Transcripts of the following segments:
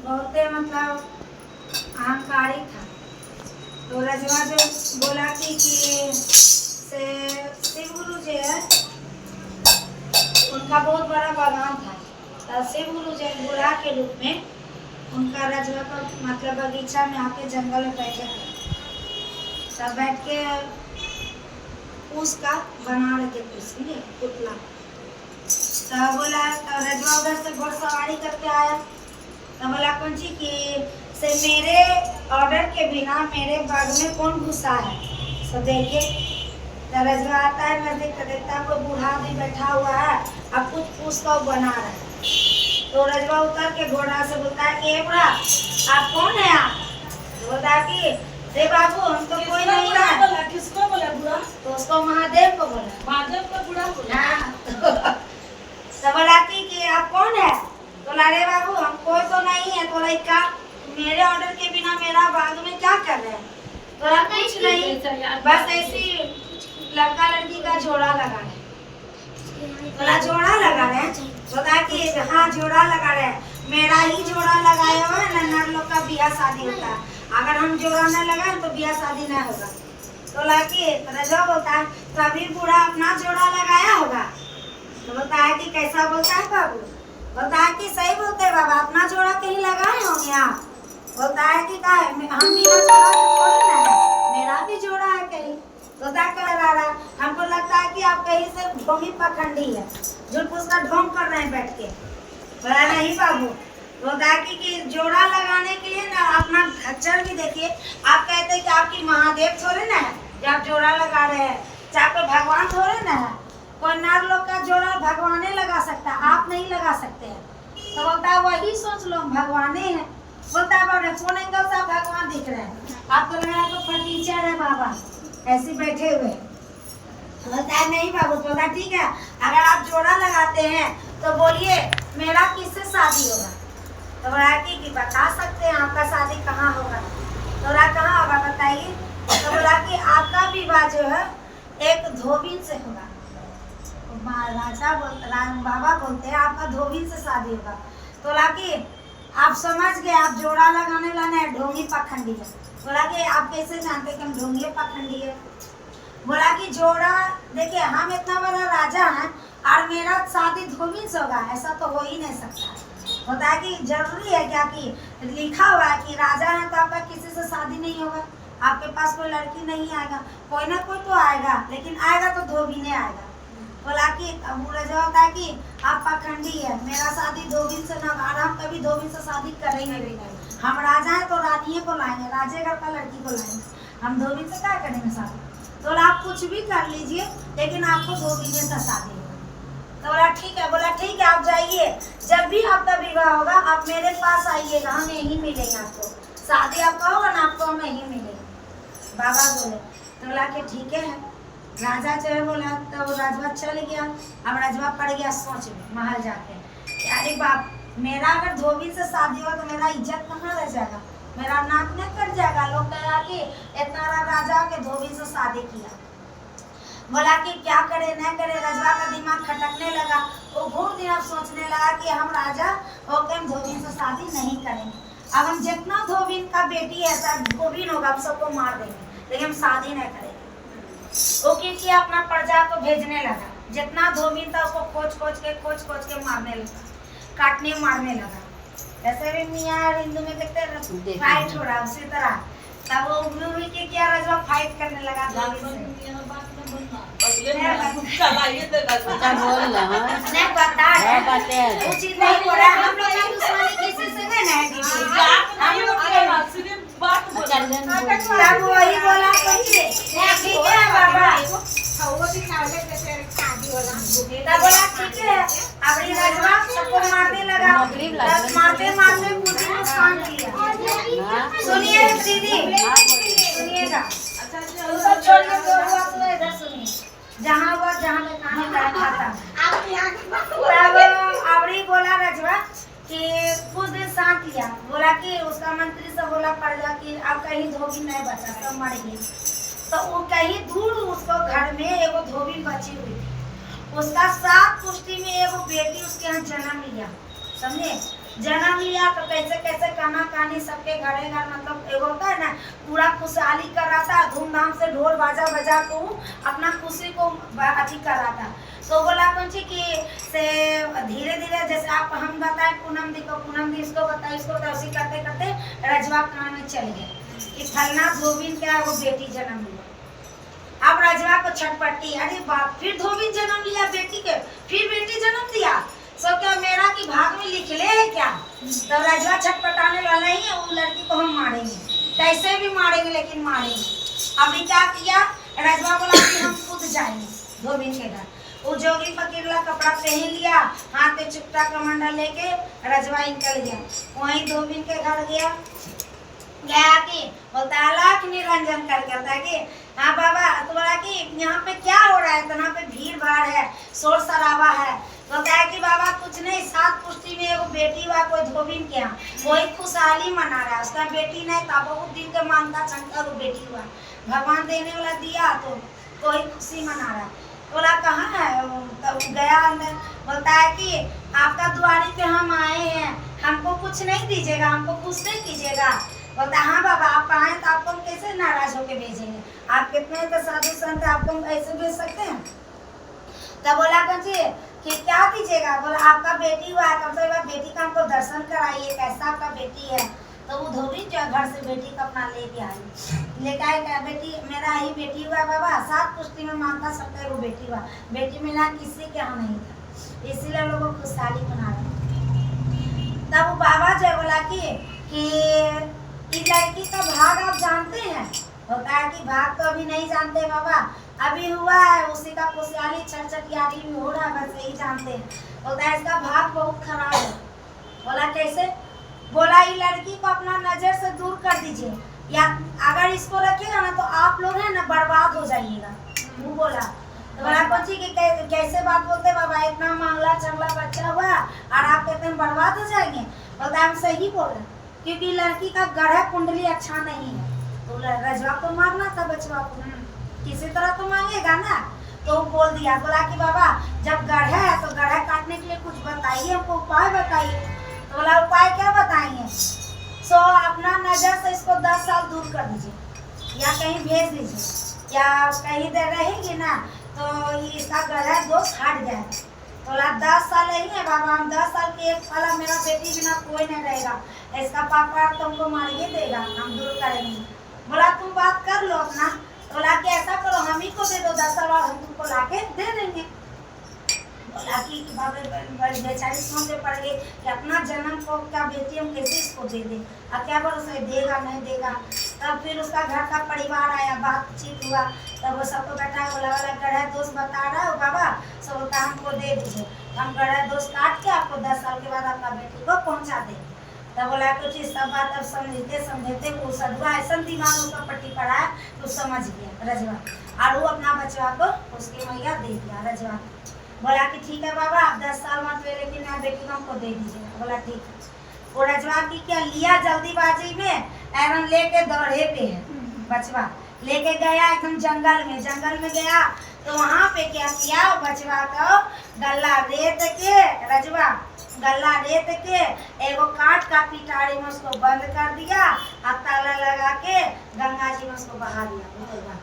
बहुत मतलब अहंकारी था। तो रजवा जो बोला कि से शिव गुरु जी है, उनका बहुत बड़ा बागान था। तो शिव गुरु जी बुढ़ा के रूप में उनका रजवा का मतलब बगीचा में आके जंगल में बैठे थे। तब बैठ के उसका बना रहे थे पुतला। तो बोला, तो रजवा उधर से घुड़सवारी करके आया। तो बोला कुंची कि से मेरे ऑर्डर के बिना मेरे बाग में कौन घुसा है, तो देखिए। तो रजवा आता है, नजदीक तो देखता है कोई बूढ़ा आदमी बैठा हुआ है, अब कुछ उसका बना रहा है। तो रजवा उतर के घोड़ा से बोलता है कि बूढ़ा आप कौन है आप? तो बोलता है कि रे बाबू हम तो कोई नहीं है। किसको बोला बुढ़ा? तो उसको महादेव को बोला। महादेव को बुढ़ा बोला? हाँ। तो बोला कि आप कौन है? तो बोला रे बाबू हम कोई तो नहीं है। तो बोला मेरे ऑर्डर के बिना मेरा बाग में क्या कर रहे हैं? तो बोला कुछ नहीं, बस ऐसी लड़का लड़की का जोड़ा लगा है। बोला जोड़ा लगा रहे हैं? बोला कि हाँ जोड़ा लगा रहे हैं, मेरा ही जोड़ा लगाया हुआ है ना, नर लोग का ब्याह शादी होता है, अगर हम जोड़ा न लगाए तो ब्याह शादी नहीं होगा। तो लड़की रजवा बोलता है तो अभी बूढ़ा अपना जोड़ा लगाया होगा। तो बोलता है कि कैसा बोलता है बाबू? बोलता है कि सही बोलते हैं बाबा, अपना जोड़ा कहीं लगाए होंगे आप? बोलता है कि का है, हम बिना जोड़ा के थोड़ी ना है, मेरा भी जोड़ा है कहीं। तो क्या कर रहा, हमको लगता है कि आप कहीं से ढोंगी पखंडी है, झूठ उसका ढोंग कर रहे हैं बैठ के। बोला नहीं बाबू, बोलता है कि जोड़ा लगाने के लिए ना अपना खच्चर भी देखिए। आप कहते हैं कि आपकी महादेव थोड़े ना है जो आप जोड़ा लगा रहे हैं, चाहे कोई भगवान थोड़े ना है, कोई नर लोग का जोड़ा भगवाने लगा सकता है, आप नहीं लगा सकते हैं। तो बोलता है वही सोच लो भगवाने हैं। बोलता है बाबा कौन एंगल से आप भगवान दिख रहे हैं? आप तो लगा तो फटीचर है बाबा, ऐसे बैठे हुए। बोलता है नहीं बाबू। बोला ठीक है, अगर आप जोड़ा लगाते हैं तो बोलिए मेरा किससे शादी होगा? तो बोला कि बता सकते हैं आपका शादी कहाँ होगा? तो बोला कहाँ होगा बताइए? तो बोला कि आपका विवाह जो है एक धोबी से होगा। बाबा बोलते हैं आपका धोबी से शादी होगा। तो बोला कि आप समझ गए, आप जोड़ा लगाने वाला नहीं, ढोंगी पखंडी है। बोला कि आप कैसे जानते कि हम ढोंगी पखंडी है? बोला कि जोड़ा देखिए हम इतना बड़ा राजा हैं और मेरा शादी धोबी से होगा, ऐसा तो हो ही नहीं सकता। होता है कि जरूरी है क्या कि लिखा हुआ है कि राजा है तो आपका किसी से शादी नहीं होगा, आपके पास कोई लड़की नहीं आएगा, कोई ना कोई तो आएगा, लेकिन आएगा तो धोबी नहीं आएगा। बोला कि रजवा होता है कि आप पखंडी है, मेरा शादी धोबी से ना, और हम कभी धोबी से शादी करेंगे भी नहीं। हम राजा है तो रानिये को लाएंगे, राजे घर का लड़की को लाएंगे, हम धोबी से क्या करेंगे शादी? तो आप कुछ भी कर लीजिए लेकिन आपको धोबी से शादी होगा। तो बोला ठीक है। बोला ठीक है आप जाइए, जब भी आपका विवाह होगा आप मेरे पास आइएगा, हम यहीं मिलेंगे आपको, शादी आपका होगा ना आपको हम यहीं मिलेंगे। बाबा बोले। तो बोला कि ठीक है। राजा जो है बोला, तो राजवा चल गया। अब राजवा पड़ गया सोच में महल जाके, अरे बाप मेरा अगर धोबी से शादी हो तो मेरा इज्जत कहाँ रह जाएगा, मेरा नाक नहीं कट जाएगा, लोग कहेगा कि इतना राजा के धोबी से शादी किया। बोला कि क्या करे न करे, रजवा का दिमाग खटकने लगा। वो बहुत दिन अब सोचने लगा कि हम राजा होकर हम धोबी से शादी नहीं करेंगे, अब हम जितना धोबी का बेटी है सब धोबी होगा, हम सबको मार देंगे, लेकिन हम शादी नहीं करेंगे। वो किया अपना प्रजा को भेजने लगा, जितना धोबी था उसको खोज खोज के मारने लगा, काटने मारने लगा। जैसे भी मियाँ और हिंदू में देखते हैं फाइट हो रहा, उसी तरह तब वो मूवी के क्या रजवा फाइट करने लगा धोबी से। नहीं पता है, उचित नहीं हो रहा है, हम लोग का दुश्मनी किसी से नहीं है दीदी, हम लोग तब वही बोला ठीक है बाबा, तब बोला ठीक है। अब रजवा सबको मारने लगा, मारते मारते पूरी नुकसान किया। सुनिए दीदी सुनिएगा, सब छोड़िए तो इधर सुनिए, जहाँ हुआ जहाँ पे खाने बैठा था। तब आवड़ी बोला रजवा कि कुछ दिन साथ लिया, बोला कि उसका मंत्री से बोला प्रजा कि अब कहीं धोबी नहीं बचा, सब मर गई। तो वो कहीं दूर उसको घर में एगो धोबी बची हुई थी, उसका 7 पुष्टि में एगो बेटी उसके यहाँ जन्म लिया, समझे? जन्म लिया तो कैसे कैसे काना कानी सबके घरे घर मतलब एगो होता है ना, पूरा खुशहाली कर रहा था, धूमधाम से ढोल बाजा बजा को अपना खुशी को अथी कर रहा था। तो बोला कौन सी कि से धीरे धीरे जैसे आप हम बताए पूनम दी को, पूनम दी इसको बताए, इसको बताए, उसी करते करते रजवा कान में चल गए कि फलना धोबिन क्या वो बेटी जन्म लिया। अब रजवा को छटपट्टी, अरे बाप, फिर धोबिन जन्म लिया बेटी के, फिर बेटी जन्म दिया, सो क्या मेरा की भाग में लिखले है क्या? तो रजवा छटपटाने वाला ही है, वो लड़की को हम मारेंगे, कैसे भी मारेंगे लेकिन मारेंगे। अभी क्या किया, रजवा बोला कि हम खुद जाएंगे धोबिन के घर। वो जोगी फकीर ला कपड़ा पहन लिया, हाथ में चुपटा कमंडल लेके रजवा निकल गया। वहीं धोबिन के घर गया कि बोलता लाख निरंजन करके होता है कि हाँ बाबा, तो बोला कि यहाँ पे क्या हो रहा है, तो यहाँ पे भीड़ भाड़ है, शोर शराबा है। बोलता है कि बाबा कुछ नहीं, 7 पुष्टि में एगो बेटी हुआ कोई धोबिन के यहाँ, वही खुशहाली मना रहा है, उसका बेटी नहीं था, बहुत दिन के मांगता चंगा वो बेटी हुआ, भगवान देने वाला दिया तो कोई खुशी मना रहा है। बोला कहाँ है, तो गया अंदर, बोलता है कि आपका द्वारी पे हम आए हैं, हमको कुछ नहीं दीजिएगा, हमको खुश नहीं कीजिएगा। बोलता हाँ बाबा, आप आए तो आपको हम कैसे नाराज होके भेजेंगे, आप कितने तो साधु संत आपको हम ऐसे भेज सकते हैं। तब बोला कौन सी कि क्या दीजिएगा, बोला आपका बेटी हुआ है, कम से कम बेटी का हमको दर्शन कराइए, कैसा आपका बेटी है। तो वो धोबी जो घर से बेटी का अपना लेके आई, लेके आए, बेटी मेरा ही बेटी हुआ बाबा, 7 पुष्टि में मांगता सकता है वो बेटी हुआ, बेटी मिला किसी के यहाँ नहीं था, इसीलिए लोगों को खुशहाली मना रहे। तब वो बाबा जो बोला कि इस लड़की का भाग आप जानते हैं, होता है कि भाग तो अभी नहीं जानते बाबा, अभी हुआ है, उसी का खुशहाली छठछठियारी में हो रहा है, बस यही जानते हैं। होता है इसका भाग बहुत खराब है। बोला कैसे, बोला ये लड़की को अपना नजर से दूर कर दीजिए, या अगर इसको रखेगा ना तो आप लोग है ना बर्बाद हो जाइएगा। वो बोला, तो बोला बच्ची कि कैसे बात बोलते बाबा, इतना मांगला चंगला बच्चा हुआ और आप कहते हैं बर्बाद हो जाएंगे। बोलता हम सही बोल रहे, क्योंकि लड़की का गढ़ा कुंडली अच्छा नहीं है, तो रजवा को मारना था, बचवा को किसी तरह तो मांगेगा ना। तो बोल दिया, बोला कि बाबा जब गढ़ा है तो गढ़ा काटने के लिए कुछ बताइए, हमको उपाय बताइए। तो बोला उपाय क्या बताएंगे, सो अपना नजर से इसको 10 साल दूर कर दीजिए या कहीं भेज दीजिए, या कहीं देर रहेगी ना तो इसका गढ़ा दोष हट जाए। तो बोला 10 साल ही है बाबा, हम 10 साल की एक फला मेरा बेटी बिना कोई नहीं रहेगा, इसका पापा तुमको मारिए देगा, हम दूर करेंगे। बोला तुम बात कर लो अपना। तो बोला कि ऐसा करो हम ही को दे दो 10 साल बाद हम तुमको लाके दे देंगे। बोला कि बेचारी सोचते पड़ गए कि अपना जन्म को क्या बेटी हम कैसे इसको दे दें, और क्या भरोसा देगा नहीं देगा। तब फिर उसका घर का परिवार आया, बातचीत हुआ, तब वो सबको बैठा बोला वाला गढ़ा दोस्त बता रहा है बाबा, सब बोलता हमको दे दीजिए, हम गढ़ा दोस्त काट के आपको 10 साल के बाद अपना बेटी को पहुँचा देंगे। तब बोला कुछ सब बात अब समझते वो सदुआ ऐसा दिमाग उसका पट्टी पड़ा तो समझ गया रजवा, और वो अपना बचवा को उसकी मैया दे दिया रजवा। बोला कि ठीक है बाबा आप 10 साल मत ले, लेकिन मैं बेटी को हमको दे दीजिएगा। बोला ठीक है। वो रजवा की क्या लिया जल्दीबाजी में, एकदम लेके दौड़े पे है, बचवा लेके गया एकदम जंगल में गया, तो वहाँ पे क्या किया, बचवा को गला रेत के एगो काट का पिटारी में उसको बंद कर दिया, और ताला लगा के गंगा जी में उसको बहा दिया,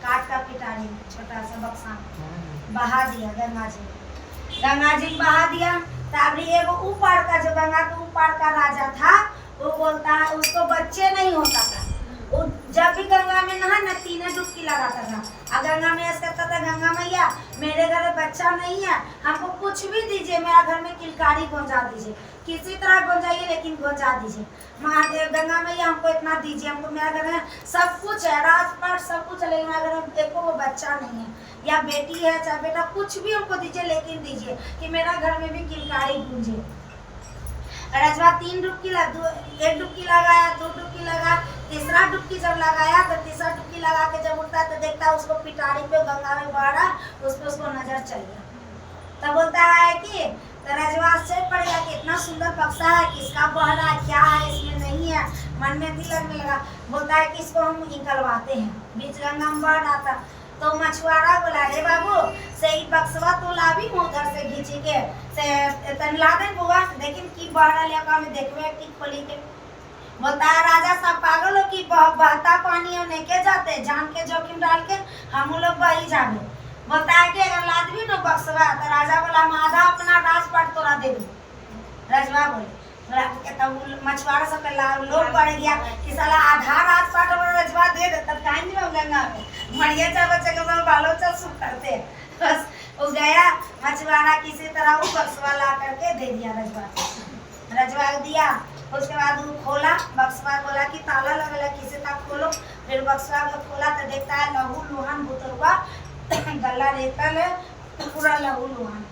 काट का पिटारी में छोटा सा बक्सा बहा दिया गंगा जी बहा दिया। तब एगो ऊपर का जो गंगा के ऊपर का राजा था, वो बोलता है उसको बच्चे नहीं होता था, वो जब भी गंगा में नहा ना 3 डुबकी लगाता था, और गंगा में ऐसा कहता था गंगा मैया मेरे घर में बच्चा नहीं है, हमको कुछ भी दीजिए, मेरा घर में किलकारी गुंजा दीजिए, किसी तरह गुंजाइए लेकिन गुंजा दीजिए, महादेव गंगा मैया हमको इतना दीजिए, हमको मेरा घर में सब कुछ है, राजपाट सब कुछ है, लेकिन मेरा घर में देखो वो बच्चा नहीं है, या बेटी है चाहे बेटा, कुछ भी हमको दीजिए, लेकिन दीजिए कि मेरा घर में भी किलकारी गूंजे। रजवा 1 डुबकी लगाया, 2 डुबकी लगा, तीसरा डुबकी जब लगाया तो तीसरा डुबकी लगा के जब उठता तो देखता उसको पिटारी पे गंगा में बह रहा, उसको नजर चल गया। तब बोलता है कि तो रजवा आश्चर्य पड़ गया कि इतना सुंदर बक्सा है, किसका बह रहा है, क्या है इसमें नहीं है, मन में दिल लगने लगा। बोलता है कि इसको हम निकलवाते हैं, बीच गंगा में बह रहा था, तो मछुआरा बोला रे बाबू से ई बक्सवा तो लावी उधर से घींची के से तन ला दे बुआ लेकिन की बहरल या का में देखबे की खोली के बोलता है राजा सब पागल हो कि बहता पानी हम नहीं के जाते जान के जोखिम डाल के हम लोग बही जाबे बोलता है कि अगर लादवी न बक्सवा तो राजा बोला हम आधा अपना राजपाट तोरा दे दू रजवा बोले तब मछुआरा सब के लोग बढ़ गया कि साला आधा राजपाट और रजवा दे दे तब काहे नहीं हम गंगा में मरिया चाहे बच्चे के बालो चल सुख करते बस वो गया मछुआरा किसी तरह वो बक्सवा ला करके दे दिया रजवा दिया उसके बाद वो खोला बक्सवा बोला कि ताला लगल है किसी का खोलो फिर बक्सवा को खोला तो देखता है लहू लुहान बुतरुआ गला रेतल है पूरा लहू लुहान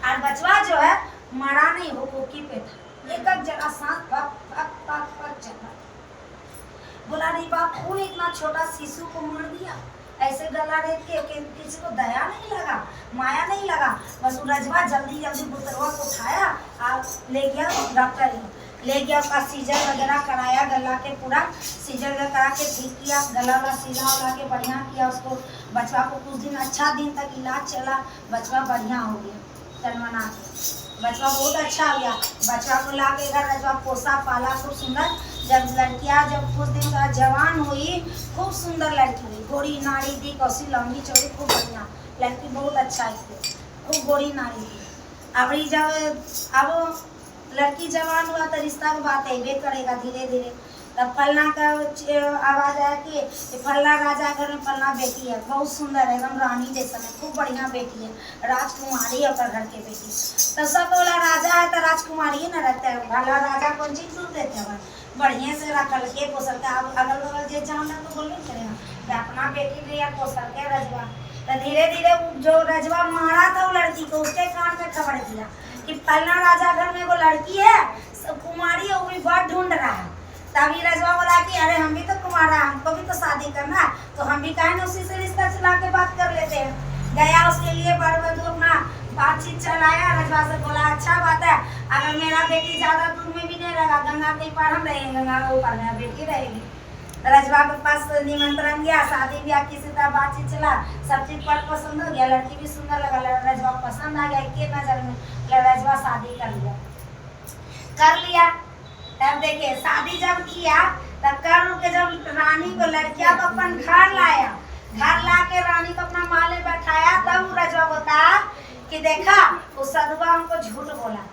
और बचवा जो है मरा नहीं हुकुकी पे था एक जगह सांस पक पक पक पक चला बोला नहीं बाप कौन इतना छोटा शिशु को मार दिया ऐसे गला रेत के किसी को दया नहीं लगा माया नहीं लगा बस रजवा जल्दी जल्दी बुतरवा को उठाया और ले गया डॉक्टर ले गया उसका सीजर वगैरह कराया गला के पूरा सीजर वगैरह करा के ठीक किया गला वाला सीधा उला के बढ़िया किया उसको बचवा को कुछ दिन अच्छा दिन तक इलाज चला बचवा बढ़िया हो गया तनमना बचवा बहुत अच्छा हो गया बचवा को ला के इधर रजवा पोसा पाला खूब सुंदर जब लड़कियां जब कुछ दिन का जवान हुई खूब सुंदर लड़की हुई गोरी नारी थी कौसी लंबी चौड़ी खूब बढ़िया लड़की बहुत अच्छा थी खूब गोरी नारी थी अभी जब अब लड़की जवान हुआ तो रिश्ता की बात है वे करेगा धीरे धीरे तब फलना का आवाज आया कि फलना राजा घर में फलना बेटी है बहुत सुंदर है एकदम रानी जैसा है खूब बढ़िया बेटी है राजकुमारी है अपने घर के बेटी तो सब बोला राजा है तो राजकुमारी ही न रहते हैं भला राजा कौन चीज दूध देते हैं बढ़िया से रखल के पोसल के अब अगल बगल जे जान तो बोलबे करेगा अपना बेटी लिया पोसल के रजवा तो धीरे धीरे जो रजवा मारा था वो लड़की को उसके कान में खबर दिया कि फलना राजा घर में वो लड़की है कुमारी है वो भी बहुत ढूंढ रहा है तभी रजवा बोला कि अरे हम भी तो कुमारा हमको भी तो शादी करना है तो हम भी कहें उसी से रिश्ता चला के बात कर लेते हैं गया उसके लिए बड़ बधू अपना बातचीत चलाया रजवा से बोला अच्छा बात है अगर मेरा बेटी ज्यादा दूर में भी नहीं रहेगा गंगा के पार हम रहेंगे गंगा के ऊपर मेरा बेटी रहेगी रजवा के पास निमंत्रण गया शादी ब्याह किसी तरह बातचीत चला सब चीज पर पसंद हो गया लड़की भी सुंदर लगा रजवा पसंद आ गया के नजर में रजवा शादी कर लिया तब देखिए शादी जब किया तब कर के जब रानी को लड़किया को अपन घर लाया घर ला के रानी को अपना माले बैठाया तब रजवा बताया कि देखा वो सदुआ उनको झूठ बोला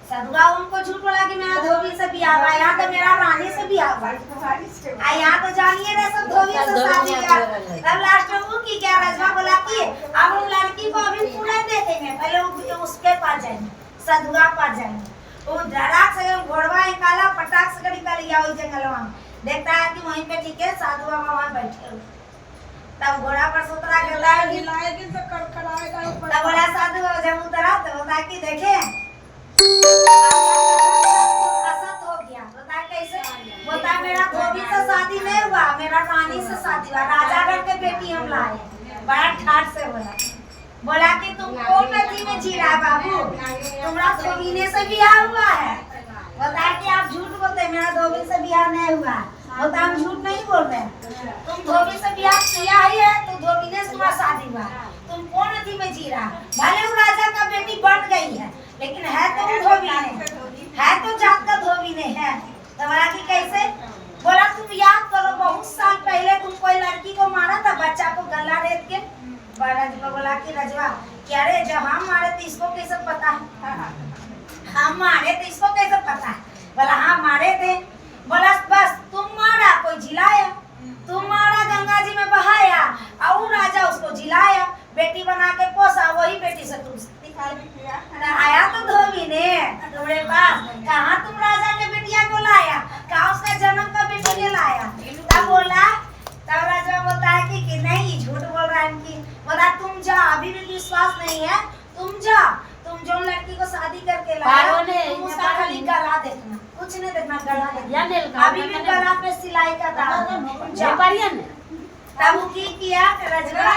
सदुआ उनको झूठ बोला कि मेरा धोबी से बियाह हुआ यहाँ तो मेरा रानी से बियाह हुआ यहाँ तो जानिए ना सब धोबी से शादी किया तब लास्ट में वो की क्या रजवा बोला कि अब उन लड़की को अभी पूरा देखेंगे पहले उसके पास जाएंगे सदुआ पास जाएंगे वो धड़ाक से घोड़वा निकाला पटाख से निकल गया उस जंगलवा में देखता है कि वहीं पे ठीक है साधु बाबा वहाँ बैठे तब घोड़ा पर से उतरा के लाएगी तो कड़कड़ाएगा तब बोला साधु बाबा जब उतरा तो बता कि देखे असत हो गया बता कैसे बता मेरा धोबी से शादी नहीं हुआ मेरा रानी से शादी हुआ राजा घर के बेटी हम लाए बड़ा ठाठ से बोला कि तुम कौन नदी में जी रहा बाबू तुम्हारा धोबीने से बियाह हुआ है बता कि आप झूठ बोलते मेरा धोबी से बियाह नहीं हुआ बता हम झूठ नहीं बोल रहे तुम धोबी से बियाह किया ही है तो धोबीने से तुम्हारा शादी हुआ तुम कौन नदी में जी रहा भले वो राजा का बेटी बन गई है लेकिन है तो वो धोबी ने है तो जात का धोबी ने है तो बोला कि कैसे बोला तुम याद करो बहुत साल पहले तुम कोई लड़की को मारा था बच्चा को गला रेत के रजवा बोला कि रजवा क्या रे जब हम मारे तो इसको कैसे पता है हम मारे तो इसको कैसे पता है बोला हाँ मारे थे बोला बस तुम मारा कोई जिलाया तुम मारा गंगा जी में बहाया और राजा उसको जिलाया बेटी बना के पोसा वही बेटी से तुम आया तो धोबी ने तुम्हारे पास कहाँ तुम राजा के बेटिया को लाया कहाँ उसका जन्म का बेटी ने लाया तब बोला तब राजा बोलता है कि नहीं झूठ बोल रहा है इनकी बोला तुम जा अभी भी विश्वास नहीं है तुम जा तुम जो लड़की को शादी करके लाया तुम उसका खाली गला देखना कुछ नहीं देखना गला देखना अभी भी गला पे सिलाई का दाग तब वो की किया रजवा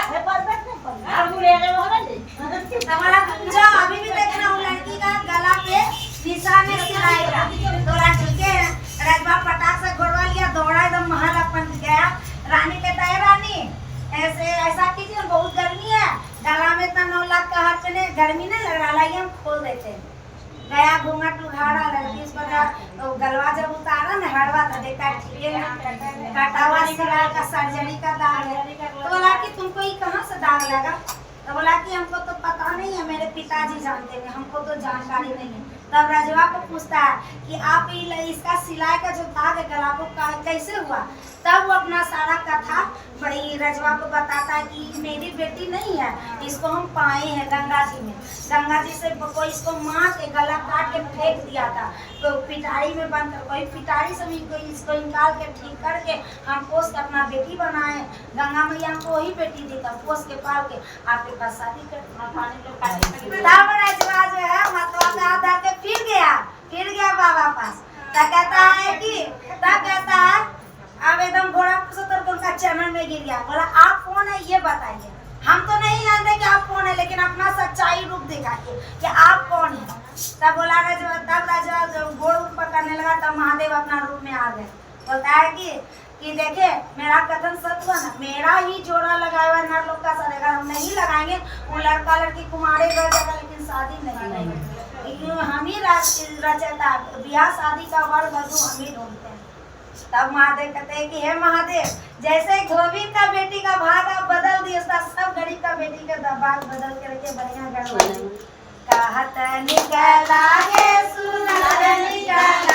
हमारा तुम जा अभी भी देखना वो लड़की का गला पे निशान है सिलाई का थोड़ा ठीक है रजवा पटाख से घोड़वा लिया दौड़ा एकदम महल अपन गया रानी कहता है रानी ऐसे ऐसा कीजिए, बहुत गर्मी है, गला में इतना 9 लाख का हाथ में गर्मी नहीं लग रहा, लाइए हम खोल देते हैं। गया घूंघट उघाड़ा, लड़की उस पर तो गलवा जब उतारा ना हड़वा तो देखा ठीक है कटा हुआ सिलाई का सर्जरी का दाग है। तो बोला कि तुमको ये कहाँ से दाग लगा? तो बोला कि हमको तो पता नहीं है, मेरे पिताजी जानते हैं, हमको तो जानकारी नहीं है। तब रजवा को पूछता है कि आप इसका सिलाई का जो दाग है गला को कैसे हुआ? तब वो अपना सारा कथा बड़ी रजवा को बताता है कि मेरी बेटी नहीं है, इसको हम पाए हैं गंगा जी में, गंगा जी से कोई इसको मार के गला काट के फेंक दिया था, तो पिटारी में बंद कर कोई पिटारी से इसको निकाल के ठीक करके हम पोस के अपना बेटी बनाए। गंगा मैया हमको वही बेटी दी, तब पोस के पाल के आपके पास शादी कर। तब रजवा जो है मतवा में हाथ डाल के फिर गया बाबा पास। तब कहता है अब एकदम घोड़ा पर उनका चरण में गिर गया। बोला आप कौन है ये बताइए, हम तो नहीं जानते कि आप कौन है, लेकिन अपना सच्चाई रूप दिखाइए कि आप कौन है। तब बोला राजा घोड़ पकड़ने लगा, तब महादेव अपना रूप में आ गए। बोलता है कि देखे मेरा कथन सत्य हुआ ना, मेरा ही जोड़ा लगाया हुआ नर लोग का सर, अगर हम नहीं लगाएंगे वो लड़का लड़की कुमारे रह जाएगा, लेकिन शादी नहीं होगी। हम ही रचता ब्याह शादी का वर वधू हम ही ढूंढते हैं। तब महादेव कहते हैं कि हे महादेव, जैसे धोबी का बेटी का भाग आप बदल दिए, सब गरीब का बेटी का भाग बदल के रखे बढ़िया गढ़ कहत निकला गे सुनर निकला